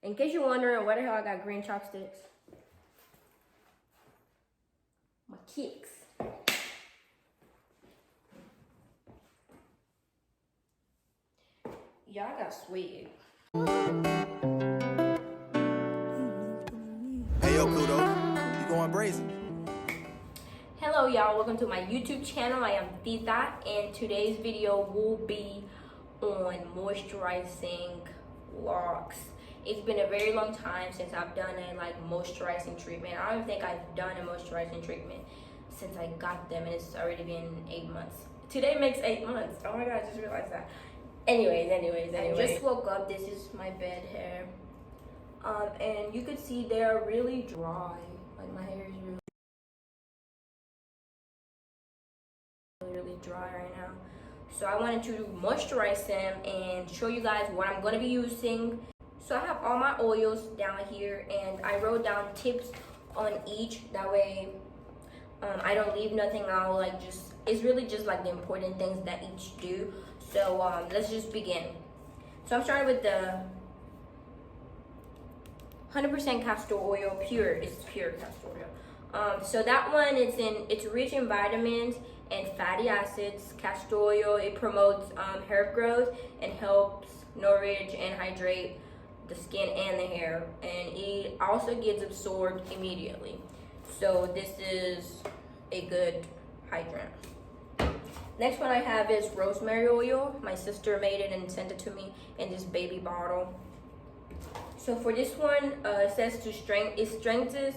In case you're wondering where the hell I got green chopsticks, my kicks. Y'all got swig. Hey yo, Kudo, you going brazen? Hello y'all, welcome to my YouTube channel. I am Tita, and today's video will be on moisturizing locks. It's been a very long time since I've done a moisturizing treatment. I don't think I've done a moisturizing treatment since I got them, and it's already been 8 months. Today makes 8 months. Oh my god, I just realized that. Anyways. I just woke up. This is my bed hair. And you can see they are really dry. Like my hair is really dry right now. So I wanted to moisturize them and show you guys what I'm gonna be using. So I have all my oils down here, and I wrote down tips on each. That way, I don't leave nothing out. It's really just like the important things that each do. So let's just begin. So I'm starting with the 100% castor oil, pure. It's pure castor oil. So that one, it's rich in vitamins and fatty acids. Castor oil, it promotes hair growth and helps nourish and hydrate the skin and the hair, and it also gets absorbed immediately. So this is a good hydrant. Next one I have is rosemary oil. My sister made it and sent it to me in this baby bottle. So for this one, it says it strengthens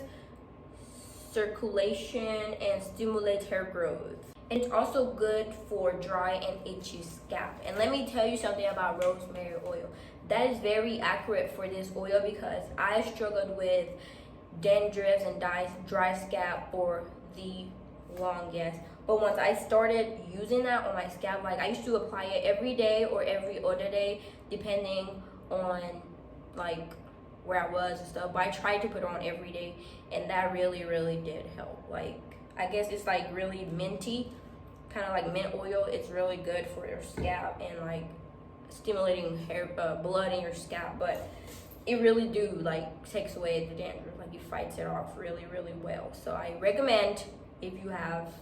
circulation and stimulates hair growth. And it's also good for dry and itchy scalp. And let me tell you something about rosemary oil. That is very accurate for this oil because I struggled with dandruff and dry scalp for the longest. But once I started using that on my scalp, like I used to apply it every day or every other day, depending on like where I was and stuff. But I tried to put it on every day, and that really did help. Like I guess it's like really minty, kind of like mint oil. It's really good for your scalp and like stimulating hair blood in your scalp. But it really do like takes away the dandruff. Like it fights it off really well. So I recommend if you have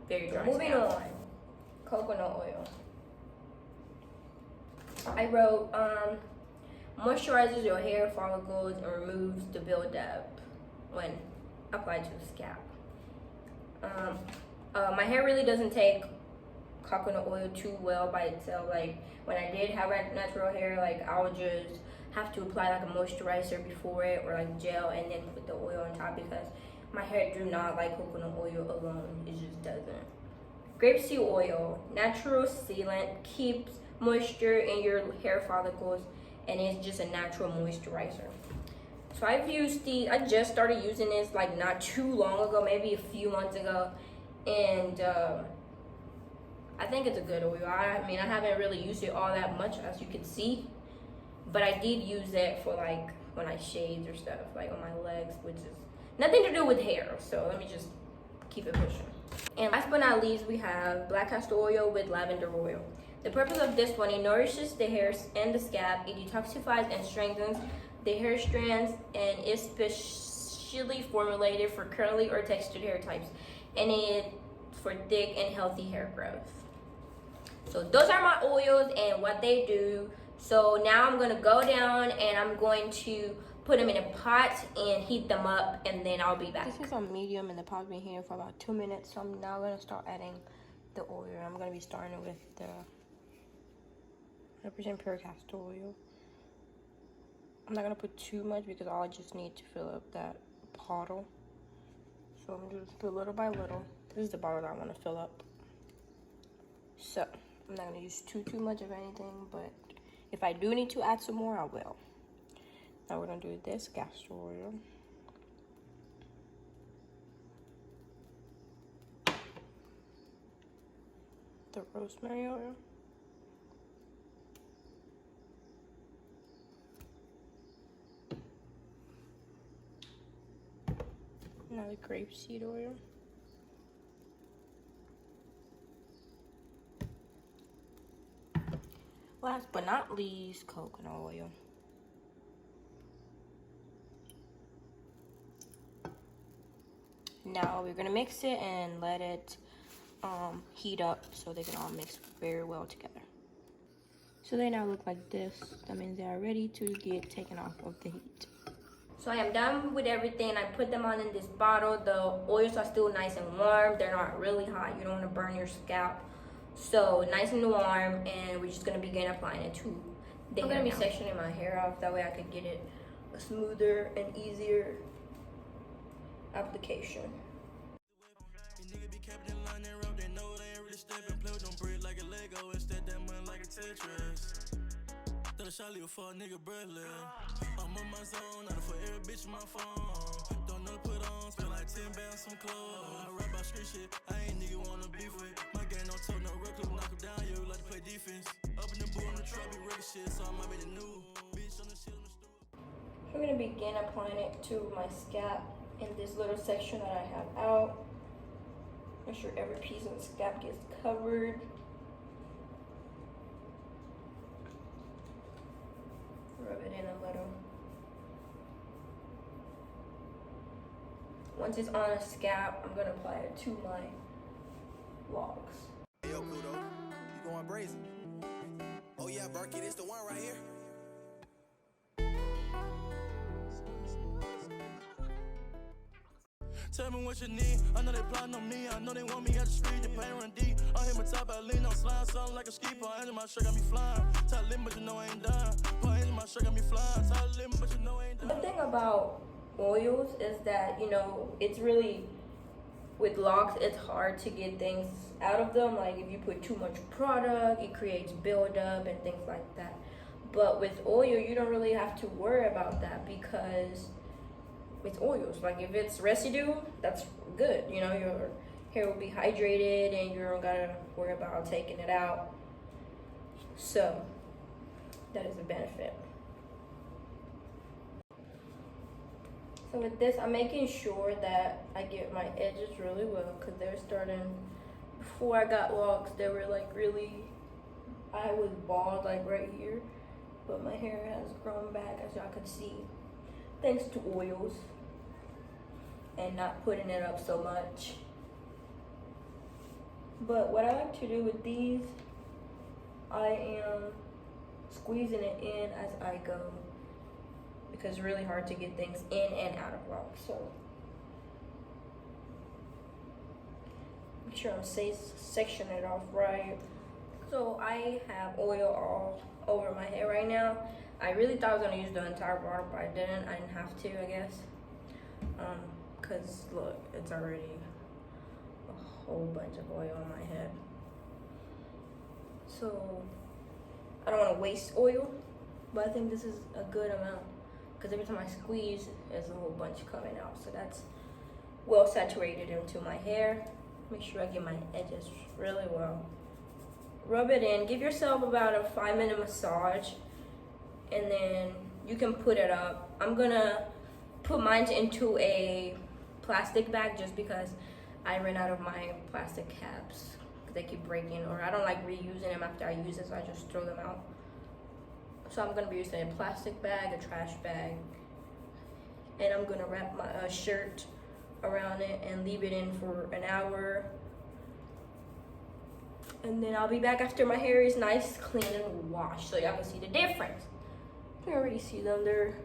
very dry scalp. Moving on, coconut oil. I wrote moisturizes your hair follicles and removes the buildup when applied to the scalp. My hair really doesn't take coconut oil too well by itself. Like when I did have natural hair, like I would just have to apply like a moisturizer before it or like gel and then put the oil on top because my hair do not like coconut oil alone. It just doesn't. Grapeseed oil, natural sealant, keeps moisture in your hair follicles, and it's just a natural moisturizer. So I just started using this like not too long ago, maybe a few months ago, and I think it's a good oil. I mean, I haven't really used it all that much, as you can see, but I did use it for like when I shaved or stuff, like on my legs, which is nothing to do with hair. So let me just keep it pushing. And last but not least, we have black castor oil with lavender oil. The purpose of this one, it nourishes the hairs and the scalp. It detoxifies and strengthens the hair strands, and is specially formulated for curly or textured hair types, and it's for thick and healthy hair growth. So those are my oils and what they do. So now I'm gonna go down and I'm going to put them in a pot and heat them up, and then I'll be back. This is on medium and the pot's been heating for about 2 minutes. So I'm now gonna start adding the oil. I'm gonna be starting with the 100% pure castor oil. I'm not gonna put too much because I just need to fill up that bottle. So I'm gonna just put little by little. This is the bottle that I want to fill up. So I'm not gonna use too much of anything, but if I do need to add some more, I will. Now we're gonna do this castor oil. The rosemary oil. Now the grapeseed oil. Last but not least, coconut oil. Now we're gonna mix it and let it heat up so they can all mix very well together. So they now look like this. That means they are ready to get taken off of the heat. So I am done with everything. I put them on in this bottle. The oils are still nice and warm. They're not really hot. You don't want to burn your scalp. So nice and warm, and we're just gonna begin applying it to the hair. I'm gonna be sectioning my hair off. That way I could get it a smoother and easier application. I live for a nigga breathless. I'm on my zone, not for every bitch in my phone. Don't know put on, spend like 10 bands some clothes. I rap about street shit, I ain't nigga wanna beef with. My gang don't talk no record, knock him down, you like to play defense. Up in the boot on the trap, be record shit, so I might be the new bitch on the shit on the stool. I'm gonna begin applying it to my scalp in this little section that I have out. Make sure every piece of the scalp gets covered. Rub it in a little. Once it's on a scalp, I'm gonna apply it to my locks. Hey, yo, Kudo, you going brazen? Oh yeah, Berkey, this the one right here. Tell me what you need. I know they plotting on me. I know they want me at the street. The pain run deep. I hit my top, I lean on slime. Something like a ski pole. Angel, my shirt got me flying. Tight limb, but you know I ain't done. Angel, my shirt got me flying. Tight limb, but you know I ain't done. The thing about oils is that, you know, it's really, with locks, it's hard to get things out of them. Like if you put too much product, it creates buildup and things like that. But with oil, you don't really have to worry about that because it's oils. Like if it's residue, that's good. You know, your hair will be hydrated and you don't gotta worry about taking it out. So that is a benefit. So with this, I'm making sure that I get my edges really well because they're starting, before I got locks, they were like really, I was bald like right here, but my hair has grown back, as y'all can see, thanks to oils and not putting it up so much. But what I like to do with these, I am squeezing it in as I go because it's really hard to get things in and out of locks. So make sure I'm sectioning it off right. So I have oil all over my hair right now. I really thought I was gonna use the entire bottle, but I didn't have to, I guess. Cause look, it's already a whole bunch of oil on my head. So I don't want to waste oil, but I think this is a good amount because every time I squeeze, there's a whole bunch coming out. So that's well saturated into my hair. Make sure I get my edges really well. Rub it in. Give yourself about a 5-minute massage, and then you can put it up. I'm gonna put mine into a plastic bag just because I ran out of my plastic caps because they keep breaking, or I don't like reusing them after I use it, so I just throw them out. So I'm gonna be using a plastic bag, a trash bag, and I'm gonna wrap my shirt around it and leave it in for an hour. And then I'll be back after my hair is nice, clean, and washed, so y'all can see the difference. You can already see them, they're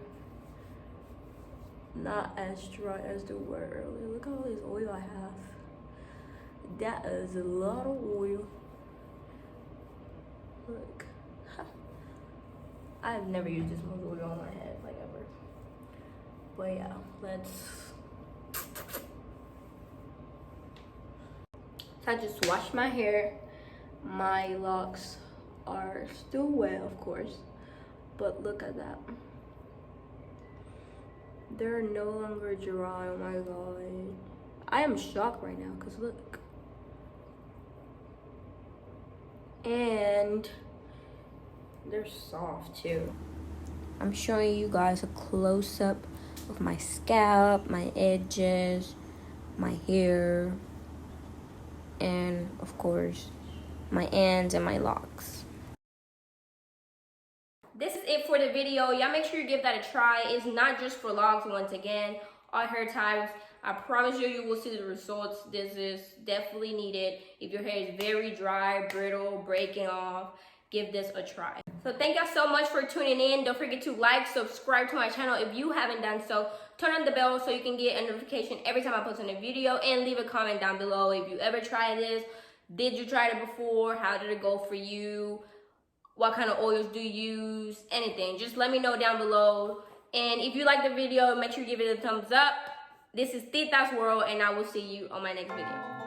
not as dry as they were earlier. Look at all this oil I have. That is a lot of oil. Look. I've never used this much oil on my head, like ever. But yeah, let's. So I just washed my hair. My locks are still wet, of course, but look at that. They're no longer dry. Oh my god. I am shocked right now because look. And they're soft too. I'm showing you guys a close-up of my scalp, my edges, my hair, and of course my ends and my locks. This is it for the video. Y'all make sure you give that a try. It's not just for locks, once again, all hair types. I promise you, you will see the results. This is definitely needed. If your hair is very dry, brittle, breaking off, give this a try. So thank y'all so much for tuning in. Don't forget to like, subscribe to my channel if you haven't done so. Turn on the bell so you can get a notification every time I post a new video, and leave a comment down below if you ever try this. Did you try it before? How did it go for you? What kind of oils do you use? Anything. Just let me know down below. And if you like the video, make sure you give it a thumbs up. This is Tita's World, and I will see you on my next video.